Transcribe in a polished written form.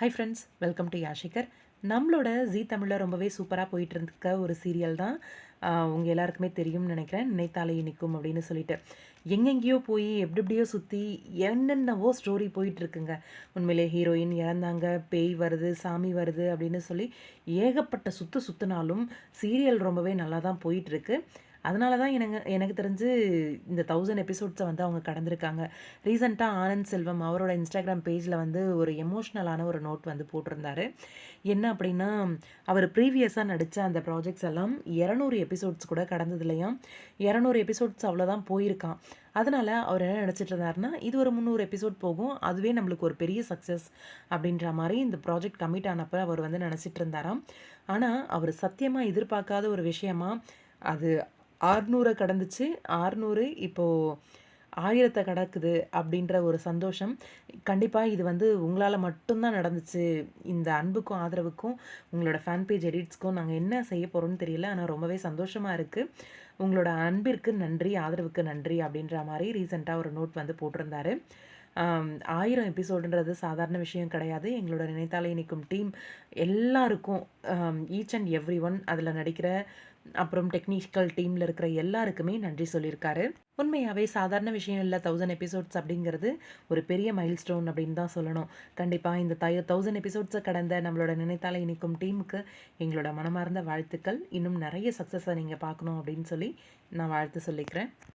High friends, welcome to யாஷிகர். நம்மளோட Zee தமிழில் ரொம்பவே சூப்பராக போயிட்டு இருக்க ஒரு சீரியல் தான். உங்கள் எல்லாருக்குமே தெரியும்னு நினைக்கிறேன், நினைத்தாலே இனிக்கும் அப்படின்னு சொல்லிட்டு. எங்கெங்கேயோ போய் எப்படி எப்படியோ சுற்றி என்னென்னவோ ஸ்டோரி போயிட்டுருக்குங்க. உண்மையிலே ஹீரோயின் இறந்தாங்க, பேய் வருது, சாமி வருது அப்படின்னு சொல்லி ஏகப்பட்ட சுற்றுனாலும் சீரியல் ரொம்பவே நல்லா தான் போயிட்டுருக்கு. அதனால தான் எனக்கு தெரிஞ்சு இந்த 1000 எபிசோட்ஸை வந்து அவங்க கடந்திருக்காங்க. ரீசெண்டாக ஆனந்த் செல்வம் அவரோட இன்ஸ்டாகிராம் பேஜில் வந்து ஒரு எமோஷ்னலான ஒரு நோட் வந்து போட்டிருந்தாரு. என்ன அப்படின்னா, அவர் ப்ரீவியஸாக நடித்த அந்த ப்ராஜெக்ட்ஸ் எல்லாம் 200 எபிசோட்ஸ் கூட கடந்தது இல்லையாம். 200 எபிசோட்ஸ் அவ்வளோதான் போயிருக்கான். அதனால் அவர் என்ன நினச்சிட்டு இருந்தாருன்னா, இது ஒரு 300 எபிசோட் போகும், அதுவே நம்மளுக்கு ஒரு பெரிய சக்ஸஸ் அப்படின்ற மாதிரி இந்த ப்ராஜெக்ட் கமிட் ஆனப்போ அவர் வந்து நினச்சிட்டு இருந்தாராம். ஆனால் அவர் சத்தியமாக எதிர்பார்க்காத ஒரு விஷயமா அது 600 கடந்துச்சு. 600 இப்போது 1000 கடக்குது அப்படின்ற ஒரு சந்தோஷம். கண்டிப்பாக இது வந்து உங்களால் மட்டும்தான் நடந்துச்சு. இந்த அன்புக்கும் ஆதரவுக்கும் உங்களோட ஃபேன் பேஜ் எடிட்ஸ்க்கும் நாங்கள் என்ன செய்ய போகிறோம்னு தெரியல. ஆனால் ரொம்பவே சந்தோஷமாக இருக்குது. உங்களோட அன்பிற்கு நன்றி, ஆதரவுக்கு நன்றி அப்படின்ற மாதிரி ரீசெண்டாக ஒரு நோட் வந்து போட்டிருந்தாரு. 1000 எபிசோடுன்றது சாதாரண விஷயம் கிடையாது. எங்களோட நினைத்தாலே இனிக்கும் டீம் எல்லாருக்கும், ஈச் அண்ட் எவ்ரி ஒன் அதில் நடிக்கிற, அப்புறம் டெக்னிக்கல் டீமில் இருக்கிற எல்லாருக்குமே நன்றி சொல்லியிருக்காரு. உண்மையாகவே சாதாரண விஷயம் இல்லை. 1000 எபிசோட்ஸ் அப்படிங்கிறது ஒரு பெரிய மைல் ஸ்டோன் அப்படின்னு தான் சொல்லணும். கண்டிப்பாக இந்த 1000 எபிசோட்ஸை கடந்த நம்மளோட நினைத்தாலே இனிக்கும் டீமுக்கு எங்களோட மனமார்ந்த வாழ்த்துக்கள். இன்னும் நிறைய சக்ஸஸை நீங்கள் பார்க்கணும் அப்படின்னு சொல்லி நான் வாழ்த்து சொல்லிக்கிறேன்.